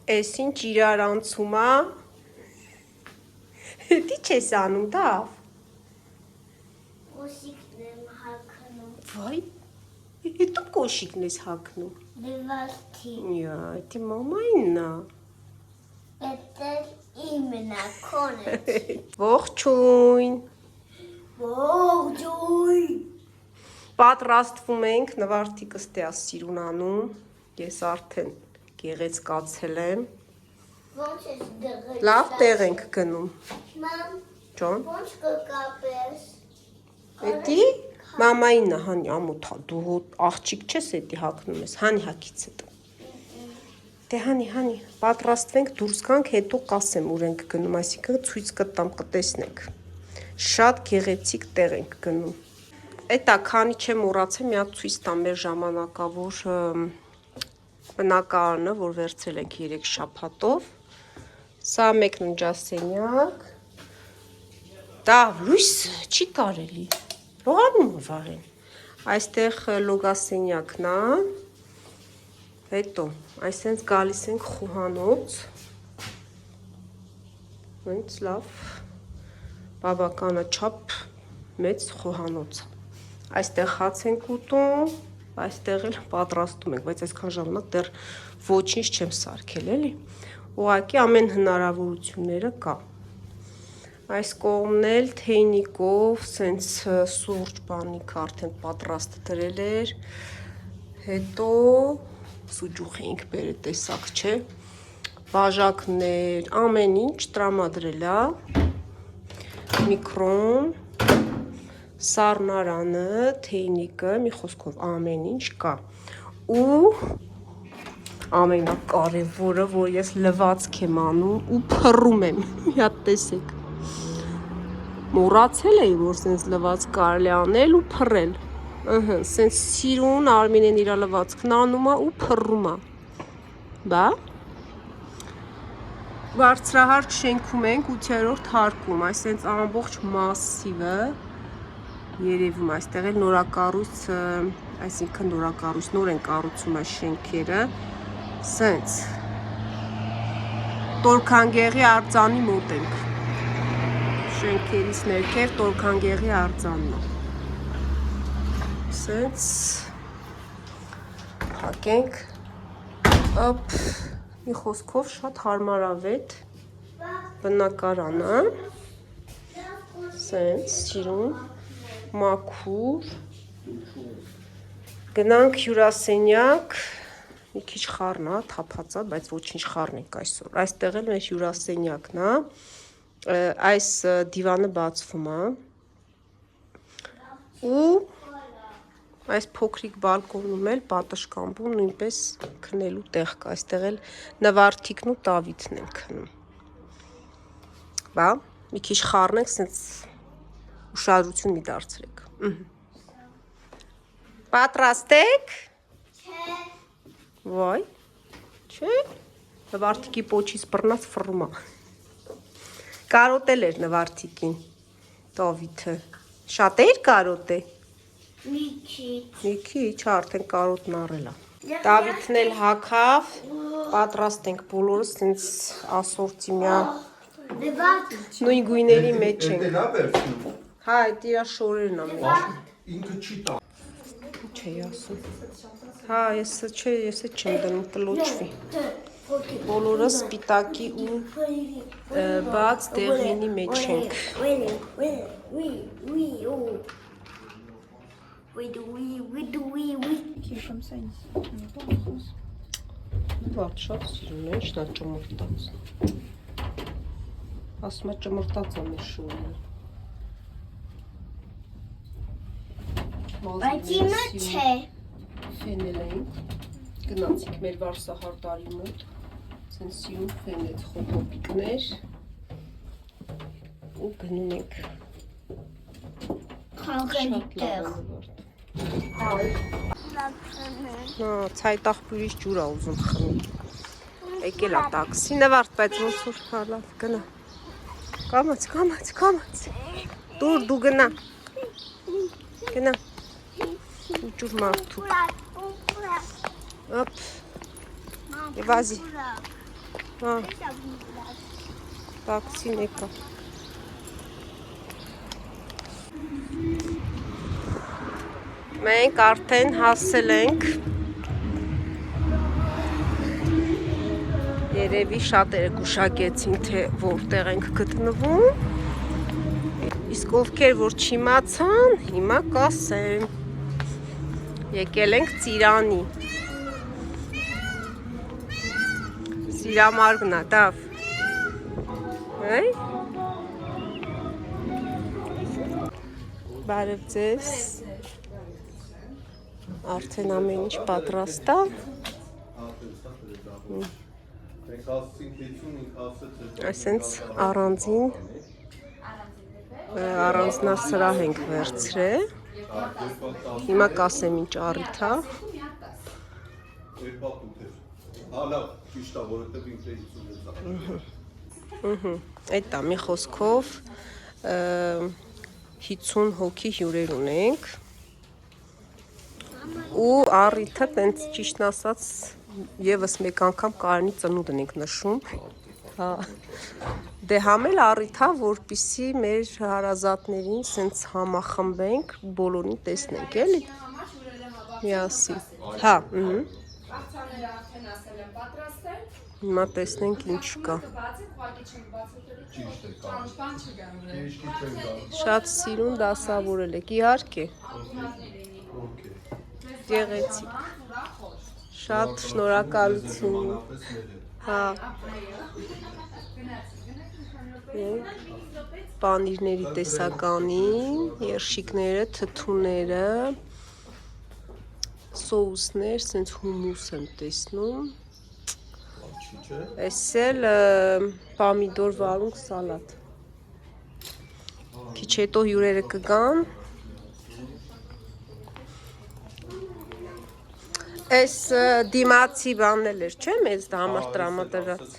Էս ինչ իրար անցում է։ Դի չես անում դավ։ Կոշիկն եմ հագնում։ Վայ, դու կոշիկն ես հագնում։ Լվալթի։ Յա, դի մամայինն է։ Պետեր իմն է, քոնը։ Ողջույն։ Ողջույն։ Պատրաստվում ենք, նվարտիկս դե սիրուն անում։ Ես արդեն գեղեցկացել եմ։ Ոնց ես դղել։ Լավ տեղ ենք գնում։ Մամ, Ջան։ ոնց կկապես։ Էդի մամայինն է, հանի ամոթա, դու աղջիկ չես էդի հագնում ես, հանի հագից հետ։ Դե հանի, պատրաստվենք, դուրս գանք, հետո կասեմ ուր ենք գնում, այսինքն ցույց կտամ, կտեսնենք։ Շատ գեղեցիկ տեղ ենք գնում։ Էտա քանի չեմ մոռացել, մի հատ ցույց տամ մեր ժամանակավոր բնակարանը, որ վերցրել ենք 3 շաբաթով։ Սա մեկ ննջասենյակ։ Դա լույս չի կարելի։ Լողանում է վարեն։ Այստեղ լոգասենյակն է։ Հետո այսենց գալիս ենք խոհանոց։ Հենց լավ բավականաչափ մեծ խոհանոց։ Այստեղ հաց ենք ուտում, այստեղ էլ պատրաստում ենք, բայց այսքան ժամանակ դեռ ոչինչ չեմ սարքել, էլի։ Ուղղակի ամեն հնարավորությունները կա։ Այս կողմն էլ թեյնիկով, սենց սուրճ բանիկ արդեն պատրաստ դրել էր։ Հետո սուջուխ էինք բերել, տեսակ չէ։ Բաժակներ, ամեն ինչ տրամադրել է։ Միկրոն, սառնարանը, թեյնիկը, մի խոսքով ամեն ինչ կա։ Ու ամենակարևորը, որ ես լվացք եմ անում ու փռում եմ, մի հատ տեսեք։ Մոռացել էի, որ սենց լվացք կարելի անել ու փռել։ Սենց սիրուն Արմինեն իր լվացքն անում է ու փռում է։ Բա։ Բարձրահարկ շենքում ենք 8-րդ հարկում, այսենց ամբողջ մասիվը երևում, այստեղ էլ նորակառույց, այսինքն նորակառույց, նոր են կառուցում այս շենքերը, սենց Տորքանգեղի արձանի մոտ ենք, շենքերից ներքև Տորքանգեղի արձանն է, սենց փակենք, մի խոսքով շատ հարմարավետ բնակարանը, սենց սիրուն, մաքուր, գնանք հյուրասենյակ, մի քիչ խառն է, թափած է, բայց ոչինչ խառնենք այսօր, այստեղ էլ մեր հյուրասենյակն է, այս դիվանը բացվում է, ու այս փոքրիկ բալկոնում էլ պատշգամբում նույնպես քնելու տեղ կա, այստեղ էլ նվարդիկն ու Դավիթն են քնում, բա, մի քիչ խառնենք, սենց ուշադրություն մի դարձրեք, պատրաստ եք, Չէ, վայ, չէ, նվարդիկի պոչից բռնած ֆռում է, կարոտել էր նվարդիկին, Դավիթը, շատ էր կարոտե, մի քիչ, արդեն կարոտն առել է, Դավիթն էլ հագավ, պատրաստ ենք բոլորս, սենց ասորտիմյա, նույն գույների մեջ ենք, հա, այդ իրա շորերն է մեջ, ինքը չի տա։ Ինչ էի ասում, հա, ես էլ չեմ դնում, կլոչվի, բոլորը սպիտակի ու բաց դեղինի մեջ ենք, վատ շատ սիրուն է, ինչն է ճմրտած, ասում է ճմրտած է մեր շորերը, բայց իմը չէ, ֆենել ենք, գնացինք մեր վարսահարդարի մոտ, սենց սիրուն ֆենեց խոպոպիկներ ու գնում ենք խաղերի տեղ, ցայտաղբյուրից ջուր է ուզում խմի, եկել է տաքսի, նվարդ, բայց ոնց որ լավ, գնա, կամաց, դու գնա, ուջուր մարդուկ, վազի, Հա, տաքսին եկա։ Մենք արդեն հասել ենք։ Երևի շատերը գուշակեցին, թե որտեղ ենք գտնվում։ Իսկ ովքեր որ չիմացան, հիմա կասեմ։ Եկել ենք Ծիրանի։ Սիրամարգն է, դավ։ Այ։ Բարև ձեզ։ Արդեն ամեն ինչ պատրաստ է։ Այսենց առանձին առանձնասրահ ենք վերցրել։ Հիմա կասեմ ինչ առիթ է։ Այդ է մի խոսքով 50 հոգի հյուրեր ունենք։ Ու առիթը տենց ճիշտն ասած եւս մեկ անգամ կարանի ծնունդն ենք նշում։ Հա։ Դե համել առիթ է, որպեսզի մեր հարազատներին սենց համախմբենք, բոլորին տեսնենք, էլի։ Միասին։ Հա, Աղցանները արդեն ասել եմ պատրաստ են։ Հիմա տեսնենք ինչ կա։ Շատ սիրուն դասավորել եք, իհարկե։ Գեղեցիկ։ Շատ շնորհակալություն։ Հա։ Պանիրների տեսականին, երշիկները, թթուները, սոուսներ, սենց հումուս եմ տեսնում։ Էս էլ պամիդոր վարունգ սալատ։ Քիչ հետո հյուրերը կգան։ Էս դիմացի բանն էլ էր, չէ՞, մեզ դա համար տրամադրած։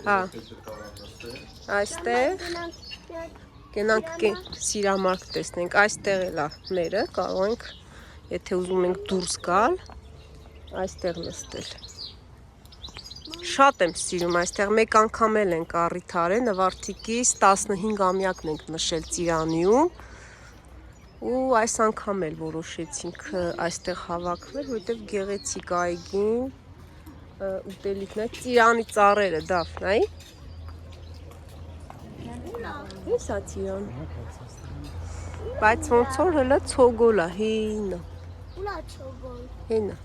Հա։ Այստեղ գնանք Սիրամարգ տեսնենք, այստեղ էլ է մերը, կարող ենք, եթե ուզում ենք դուրս գալ, այստեղ նստել։ Շատ եմ սիրում այստեղ, մեկ անգամ էլ ենք առիթ արել, նվարդիկիս 15-ամյակն ենք նշել Ծիրանիում, ու այս անգամ էլ որոշեցինք այստեղ հավաքվել, որովհետև գեղեցիկ այգին, ուտելիքն է, Ծիրանի ծառերը, դավ, նայ։ Ես է Ծիրան։ Բայց ոնց որ հլը ցոգոլ է, հինը։ Ուլա չոգոլ։ Հինը։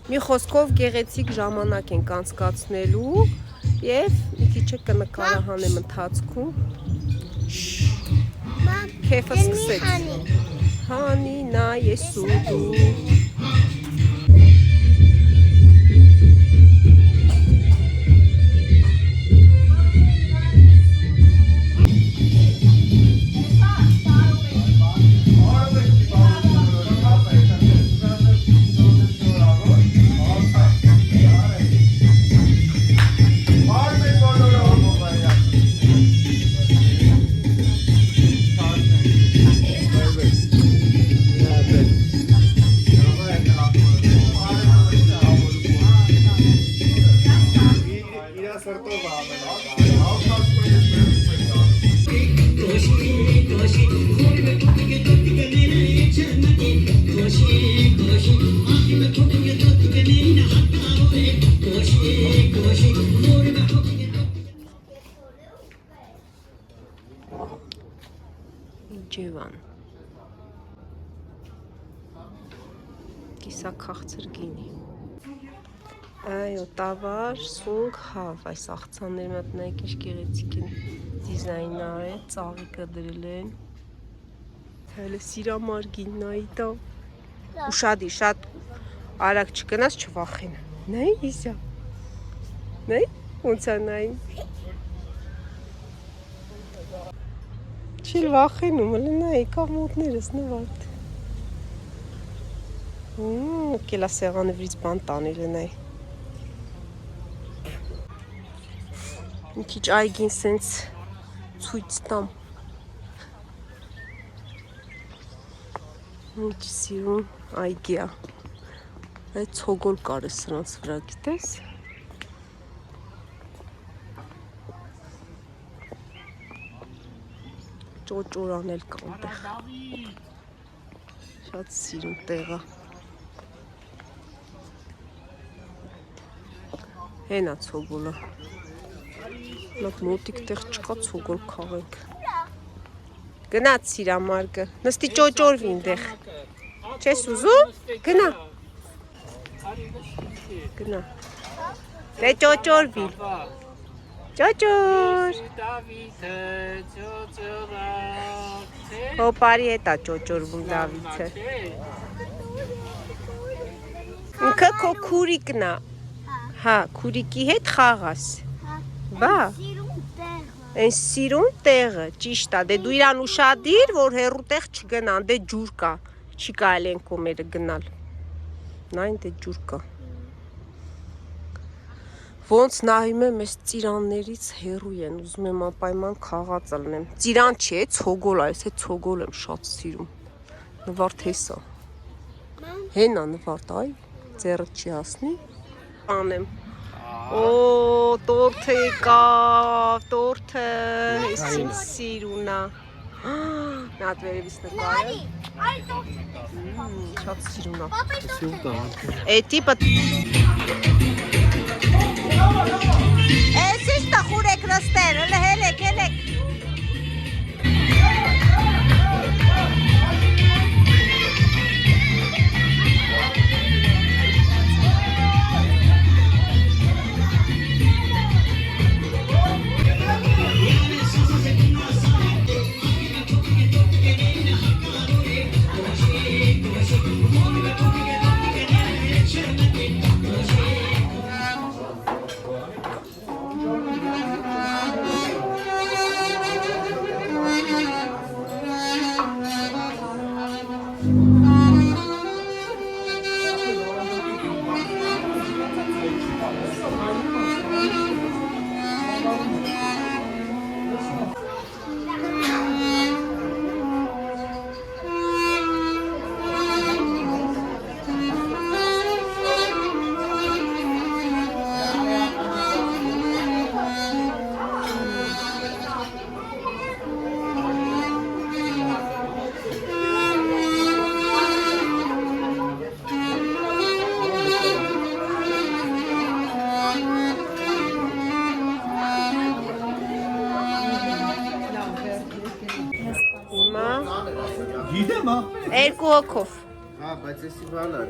Մի խոսքով գեղեցիկ ժամանակ ենք անցկացնելու և մի քիչ կնկարահանեմ ընթացքում։ Քեֆը սկսեց։ Հանի, նա, ես ու դու։ Իջևան Կիսա քաղցր գինի Այո, տավար, սունկ, հավ Այս աղցանների մատնայք ինչ գեղեցիկ են դիզայն արել, ծաղիկը դրել են Հələ Սիրամարգին նայի տա Ուշադի, շատ արագ չգնաս չվախեն Նայի, Իսյա Նայի, ոնց է նայի Չիլ վախենում, հլը նայի, կամոտներս նվարդ Կելա սեղանը վրից բան տանել է նայի Մի քիչ այգին սենց ցույց տամ Ինչ սիրուն այգի է Այդ ցոգոլ կար է սրանց վրա, գիտես Ճոճորան էլ կա այնտեղ։ Շատ սիրուն տեղ է։ Հենա ցոգոլը։ Մոտ մոտիկ տեղ չկա ցոգոլ քաղենք։ Գնաց սիրամարգը։ Նստի ճոճորվի այնտեղ։ Չես ուզում։ Գնա։ Գնա։ Դե ճոճորվի։ Ճոճոր։ Հոպարի հետ է ճոճորվում Դավիթը։ Ինքը քո քուրիկն է։ Հա, քուրիկի հետ խաղաս։ Բա։ Այն սիրուն տեղը, ճիշտ է, դե դու իրան ուշադիր, որ հեռու տեղ չգնան, դե ջուր կա, չի կարելի են կոմերը գնալ, նայն դե ջուր կա, ոնց նայում եմ ես ծիրաններից հեռու են, ուզում եմ ապայման քաղաց ալնեմ, ծիրան չէ, ցոգոլ, այս է ցոգոլ եմ շատ սիրում, նվարդ հեսա, հենա նվարդ, այ, ձեռդ չի հասնի, անեմ, Օ, տորթը եկավ, տորթը, ես իմ սիրունա, նատ վերևից նկարել, շատ սիրունա, էտի պտ, ես ինչ տխուր եք նստեր, հելեք, հելեք, Երկու հոգով։ Հա, բայց էսի բանը,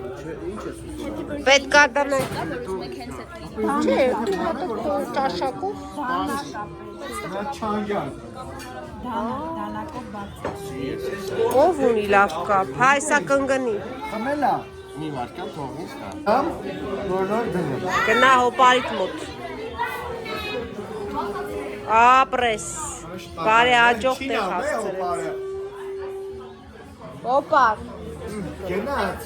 ինչ ես ուզում։ Պետք է դնենք։ Չէ, ճաշակով։ Նա չանգյան։ Ով ունի լավ կապ, հա, սա կընկնի։ Խմելա։ Մի վարկան թողնից կա։ Համ, նոր դնում։ Գնա հոպարիտ մոտ։ Ապրես։ Բարի աջող տեղ հասցրեց։ Հոպար։ Գնաց։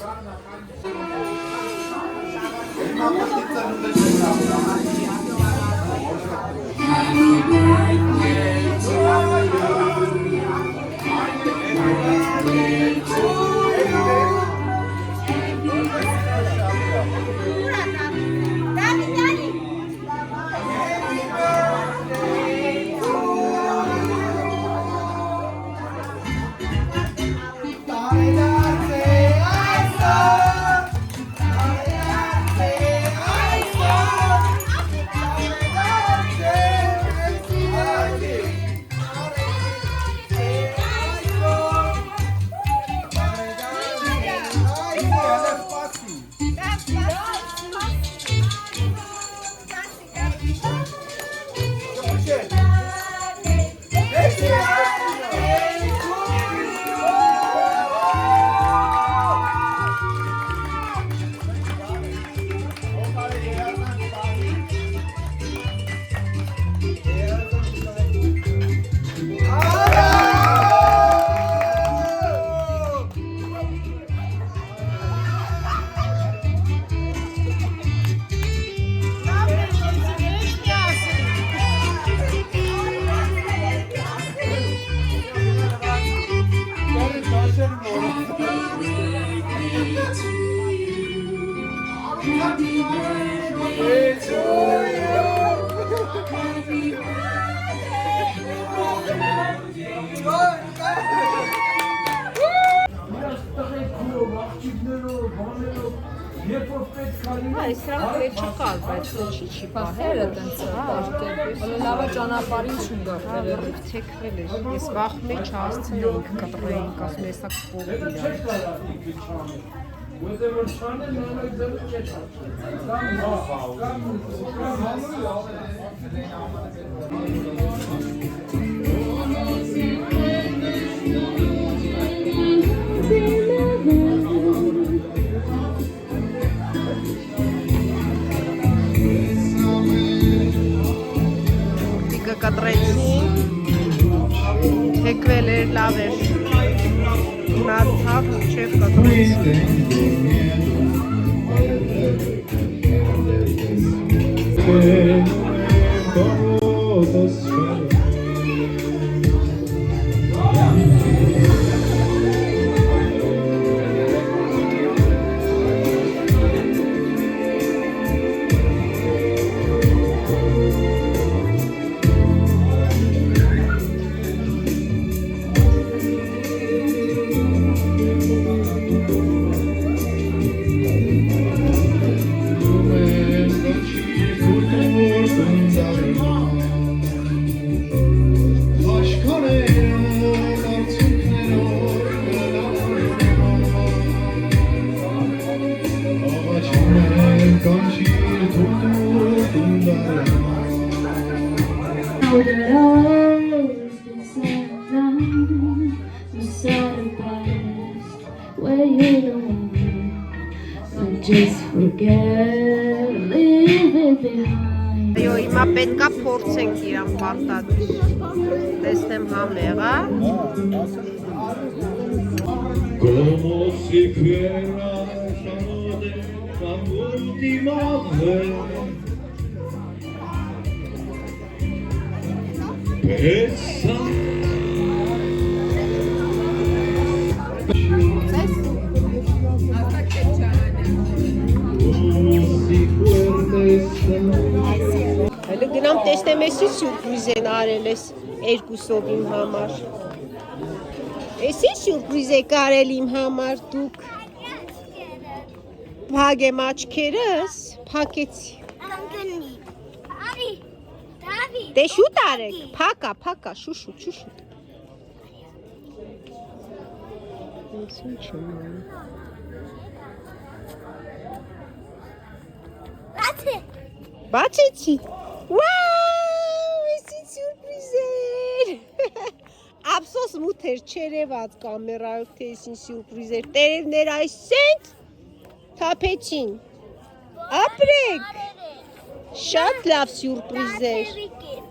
Happy birthday to you. Այս սրանք մեր չկար, բայց ոչի չի պահել։ Տենց է, լավը ճանապարհին չունգա։ Թեքվել էր։ Ես վախ մեջ հասցնեինք կտրեինք, ասում ես սա կողի Տիկը կտրեցին, թեքվել էր, լավ էր, նացավ, չև կտրեցին։ Just forget, leave it behind. Այո, հիմա պետքա փորձենք իրան պարտադիր։ Տեսնեմ համեղա։ Como si fuera la última vez. Esa Հələ գնամ տեսնեմ էսի սյուրպրիզ են արել ես երկուսով իմ համար։ Էսի սյուրպրիզ եք արել իմ համար դուք։ Փակեմ աչքերս, փակեցի։ Դե շուտ արեք, փակա, շուշուտ։ Ինչ եմ անում։ Բացեցի։ Վաու, էսի սյուրպրիզ էր։ Ափսոս մութ էր, չերևաց կամերայով, թե էսին սյուրպրիզ էր։ Տերևներ այսենք թափեցին։ Ապրեք։ Շատ լավ սյուրպրիզ էր։